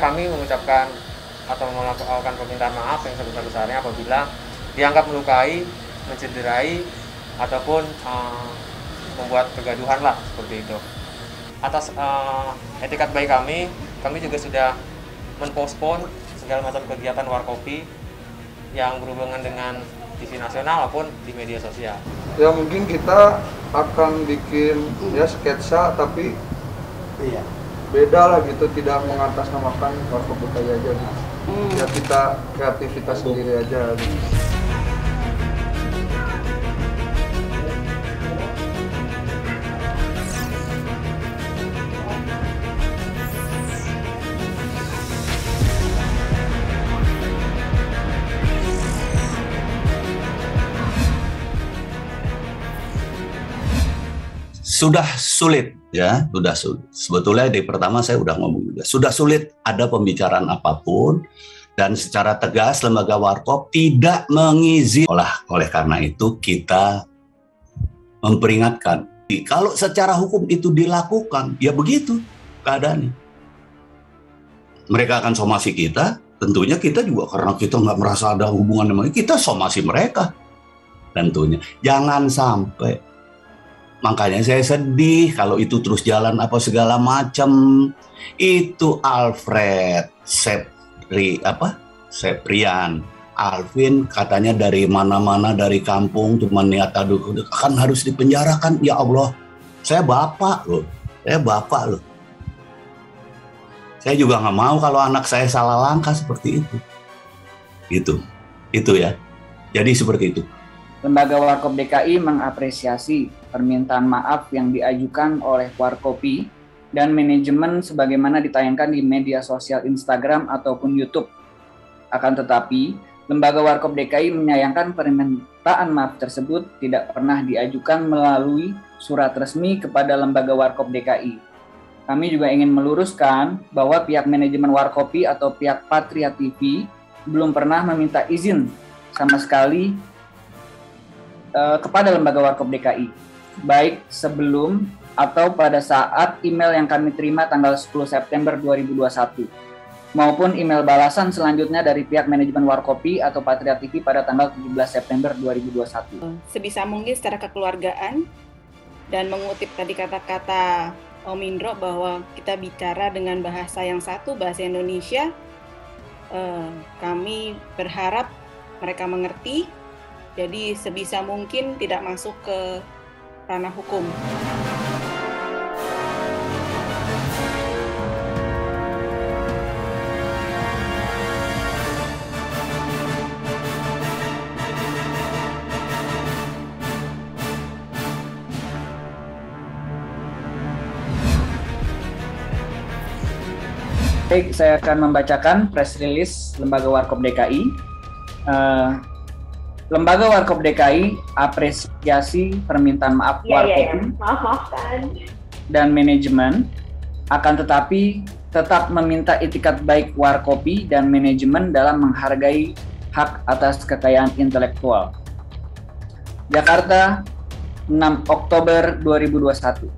kami mengucapkan atau melakukan permintaan maaf yang sebesar-besarnya apabila dianggap melukai, mencederai, ataupun membuat kegaduhan lah seperti itu. Atas etikat baik kami juga sudah menpospon segala macam kegiatan Warkopi yang berhubungan dengan TV nasional maupun di media sosial. Ya mungkin kita akan bikin ya sketsa tapi beda lah gitu, tidak mengatasnamakan Warkop DKI aja gitu. Ya kita kreativitas sendiri aja gitu. Sudah sulit ya, sudah sulit. Sebetulnya di pertama saya udah ngomong juga, sudah sulit ada pembicaraan apapun dan secara tegas lembaga Warkop tidak mengizinkan. Oleh karena itu kita memperingatkan, kalau secara hukum itu dilakukan, ya begitu keadaannya. Mereka akan somasi kita, tentunya kita juga karena kita nggak merasa ada hubungan dengan kita somasi mereka. Tentunya jangan sampai. Makanya saya sedih kalau itu terus jalan apa segala macam. Itu Alfred Seprian Alvin katanya dari mana-mana dari kampung cuma niat aduh kan harus dipenjarakan. Ya Allah, saya bapak loh. Saya juga nggak mau kalau anak saya salah langkah seperti itu. Itu ya. Jadi seperti itu. Lembaga Warkop DKI mengapresiasi permintaan maaf yang diajukan oleh Warkopi dan manajemen sebagaimana ditayangkan di media sosial Instagram ataupun YouTube. Akan tetapi, Lembaga Warkop DKI menyayangkan permintaan maaf tersebut tidak pernah diajukan melalui surat resmi kepada Lembaga Warkop DKI. Kami juga ingin meluruskan bahwa pihak manajemen Warkopi atau pihak Patria TV belum pernah meminta izin sama sekali kepada Lembaga Warkop DKI, baik sebelum atau pada saat email yang kami terima tanggal 10 September 2021, maupun email balasan selanjutnya dari pihak manajemen Warkopi atau Patria TV pada tanggal 17 September 2021. Sebisa mungkin secara kekeluargaan dan mengutip tadi kata-kata Om Indro bahwa kita bicara dengan bahasa yang satu, bahasa Indonesia, kami berharap mereka mengerti. Jadi sebisa mungkin tidak masuk ke ranah hukum. Baik, saya akan membacakan press release Lembaga Warkop DKI. Lembaga Warkop DKI apresiasi permintaan maaf Warkopi dan manajemen, akan tetapi tetap meminta itikat baik Warkopi dan manajemen dalam menghargai hak atas kekayaan intelektual. Jakarta, 6 Oktober 2021.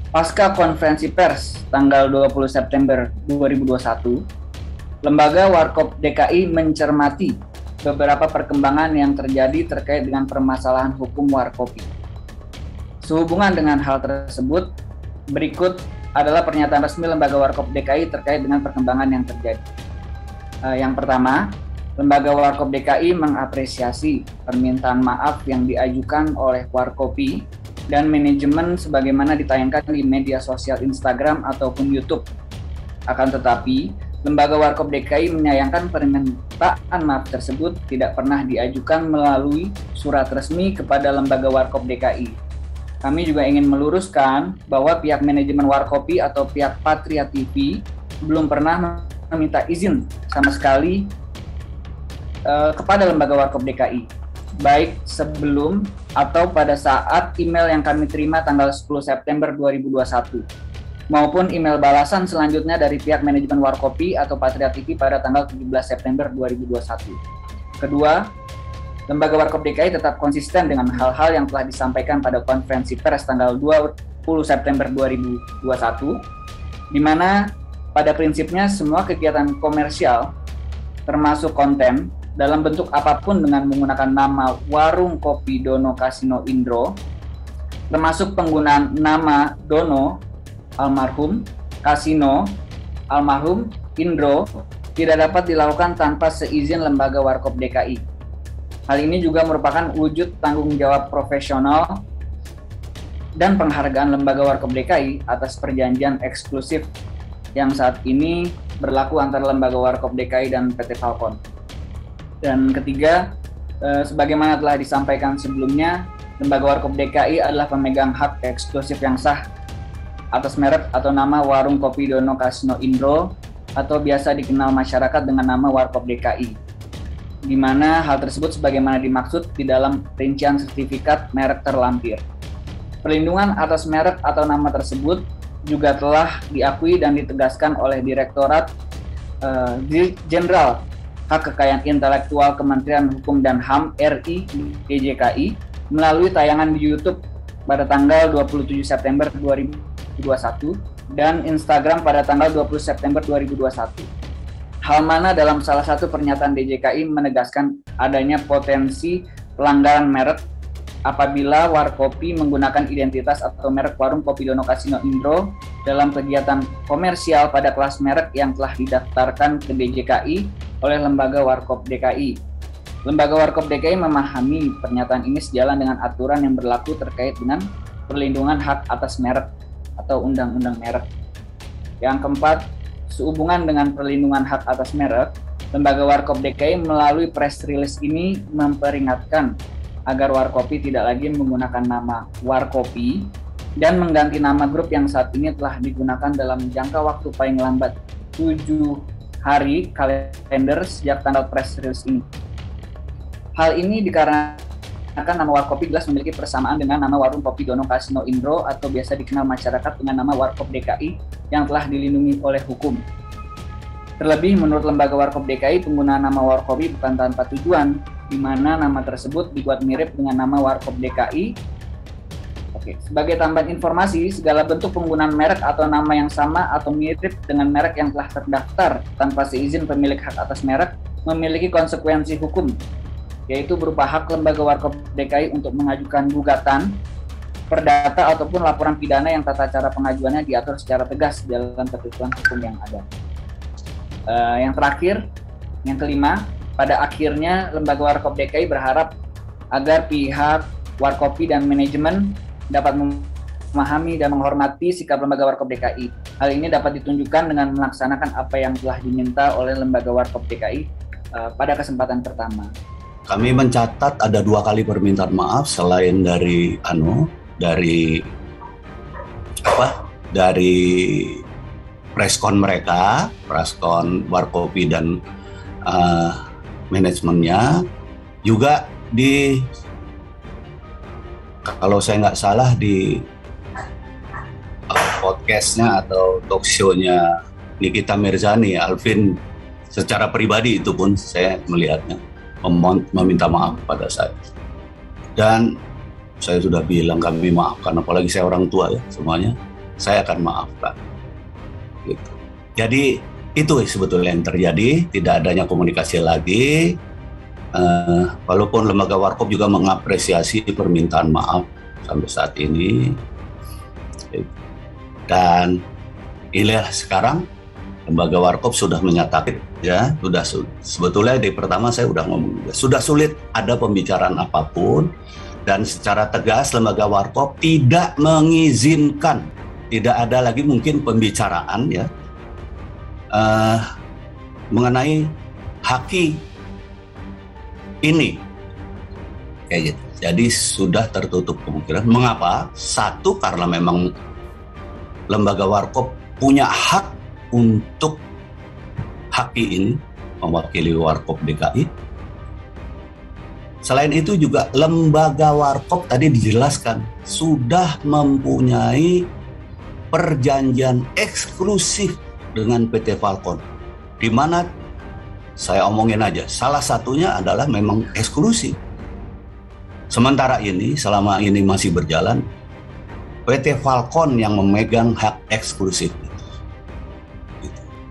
Pasca konferensi pers tanggal 20 September 2021, Lembaga Warkop DKI mencermati beberapa perkembangan yang terjadi terkait dengan permasalahan hukum Warkopi. Sehubungan dengan hal tersebut, berikut adalah pernyataan resmi Lembaga Warkop DKI terkait dengan perkembangan yang terjadi. Yang pertama, Lembaga Warkop DKI mengapresiasi permintaan maaf yang diajukan oleh Warkopi dan manajemen sebagaimana ditayangkan di media sosial Instagram ataupun YouTube. Akan tetapi, Lembaga Warkop DKI menyayangkan permintaan maaf tersebut tidak pernah diajukan melalui surat resmi kepada Lembaga Warkop DKI. Kami juga ingin meluruskan bahwa pihak manajemen Warkopi atau pihak Patria TV belum pernah meminta izin sama sekali kepada Lembaga Warkop DKI, baik sebelum atau pada saat email yang kami terima tanggal 10 September 2021, maupun email balasan selanjutnya dari pihak manajemen Warkopi atau Patria TV pada tanggal 17 September 2021. Kedua, Lembaga Warkop DKI tetap konsisten dengan hal-hal yang telah disampaikan pada konferensi pers tanggal 20 September 2021, di mana pada prinsipnya semua kegiatan komersial termasuk konten dalam bentuk apapun dengan menggunakan nama Warung Kopi Dono Kasino Indro, termasuk penggunaan nama Dono almarhum, Kasino almarhum, Indro, tidak dapat dilakukan tanpa seizin Lembaga Warkop DKI. Hal ini juga merupakan wujud tanggung jawab profesional dan penghargaan Lembaga Warkop DKI atas perjanjian eksklusif yang saat ini berlaku antara Lembaga Warkop DKI dan PT Falcon. Dan ketiga, sebagaimana telah disampaikan sebelumnya, Lembaga Warkop DKI adalah pemegang hak eksklusif yang sah atas merek atau nama Warung Kopi Dono Kasino Indro atau biasa dikenal masyarakat dengan nama Warkop DKI, di mana hal tersebut sebagaimana dimaksud di dalam rincian sertifikat merek terlampir. Perlindungan atas merek atau nama tersebut juga telah diakui dan ditegaskan oleh Direktorat Jenderal Hak Kekayaan Intelektual Kementerian Hukum dan HAM RI DJKI melalui tayangan di YouTube pada tanggal 27 September 2021 dan Instagram pada tanggal 20 September 2021. Hal mana dalam salah satu pernyataan DJKI menegaskan adanya potensi pelanggaran merek apabila Warkopi menggunakan identitas atau merek Warung Kopi Dono Kasino Indro dalam kegiatan komersial pada kelas merek yang telah didaftarkan ke DJKI oleh Lembaga Warkop DKI. Lembaga Warkop DKI memahami pernyataan ini sejalan dengan aturan yang berlaku terkait dengan perlindungan hak atas merek atau Undang-Undang Merek. Yang keempat, sehubungan dengan perlindungan hak atas merek, Lembaga Warkop DKI melalui press release ini memperingatkan agar Warkopi tidak lagi menggunakan nama Warkopi dan mengganti nama grup yang saat ini telah digunakan dalam jangka waktu paling lambat 7 hari kalender sejak tanggal press release ini. Hal ini dikarenakan nama Warkopi jelas memiliki persamaan dengan nama Warung Kopi Dono Kasino Indro atau biasa dikenal masyarakat dengan nama Warkop DKI yang telah dilindungi oleh hukum. Terlebih, menurut Lembaga Warkop DKI, penggunaan nama Warkopi bukan tanpa tujuan, di mana nama tersebut dibuat mirip dengan nama Warkop DKI. Oke, sebagai tambahan informasi, segala bentuk penggunaan merek atau nama yang sama atau mirip dengan merek yang telah terdaftar tanpa seizin pemilik hak atas merek memiliki konsekuensi hukum, yaitu berupa hak Lembaga Warkop DKI untuk mengajukan gugatan, perdata ataupun laporan pidana yang tata cara pengajuannya diatur secara tegas dalam ketentuan hukum yang ada. Yang terakhir, yang kelima, pada akhirnya Lembaga Warkop DKI berharap agar pihak Warkopi dan manajemen dapat memahami dan menghormati sikap Lembaga Warkop DKI. Hal ini dapat ditunjukkan dengan melaksanakan apa yang telah diminta oleh Lembaga Warkop DKI pada kesempatan pertama. Kami mencatat ada 2 kali permintaan maaf selain dari preskon mereka, preskon Warkopi dan manajemennya, juga di, kalau saya nggak salah, di podcastnya atau talk show-nya Nikita Mirzani, Alvin, secara pribadi itu pun saya melihatnya meminta maaf pada saya. Dan saya sudah bilang kami maafkan, apalagi saya orang tua ya, semuanya saya akan maafkan. Gitu. Jadi itu sebetulnya yang terjadi, tidak adanya komunikasi lagi. Walaupun Lembaga Warkop juga mengapresiasi permintaan maaf sampai saat ini. Dan inilah sekarang Lembaga Warkop sudah menyatakan ya, sebetulnya di pertama saya sudah ngomong juga, sudah sulit ada pembicaraan apapun dan secara tegas Lembaga Warkop tidak mengizinkan, tidak ada lagi mungkin pembicaraan ya mengenai haki ini kayak gitu. Jadi sudah tertutup kemungkinan. Mengapa? Satu, karena memang Lembaga Warkop punya hak untuk haki ini mewakili Warkop DKI. Selain itu juga Lembaga Warkop tadi dijelaskan sudah mempunyai perjanjian eksklusif dengan PT Falcon, di mana saya omongin aja, salah satunya adalah memang eksklusif. Sementara ini, selama ini masih berjalan, PT Falcon yang memegang hak eksklusif.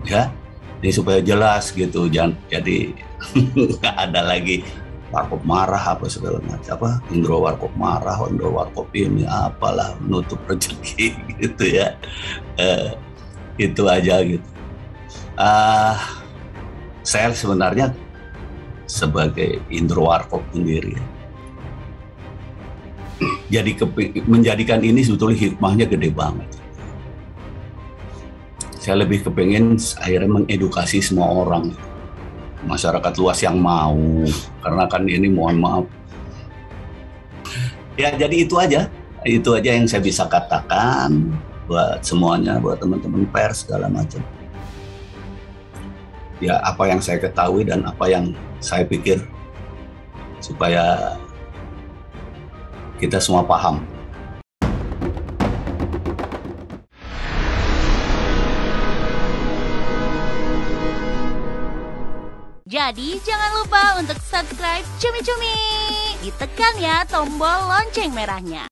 ya. Ini supaya jelas gitu, jangan jadi nggak ada lagi warkop marah apa segala macam, apa Indro warkop marah, Indro warkop ini apalah nutup rezeki gitu ya. Itu aja gitu. Saya sebenarnya sebagai Indro warkop sendiri, jadi menjadikan ini sebetulnya hikmahnya gede banget. Saya lebih kepengen akhirnya mengedukasi semua orang, masyarakat luas yang mau, karena kan ini mohon maaf. Ya jadi itu aja yang saya bisa katakan buat semuanya, buat teman-teman pers segala macam. Ya apa yang saya ketahui dan apa yang saya pikir supaya kita semua paham. Jadi jangan lupa untuk subscribe Cumi Cumi. Ditekan ya tombol lonceng merahnya.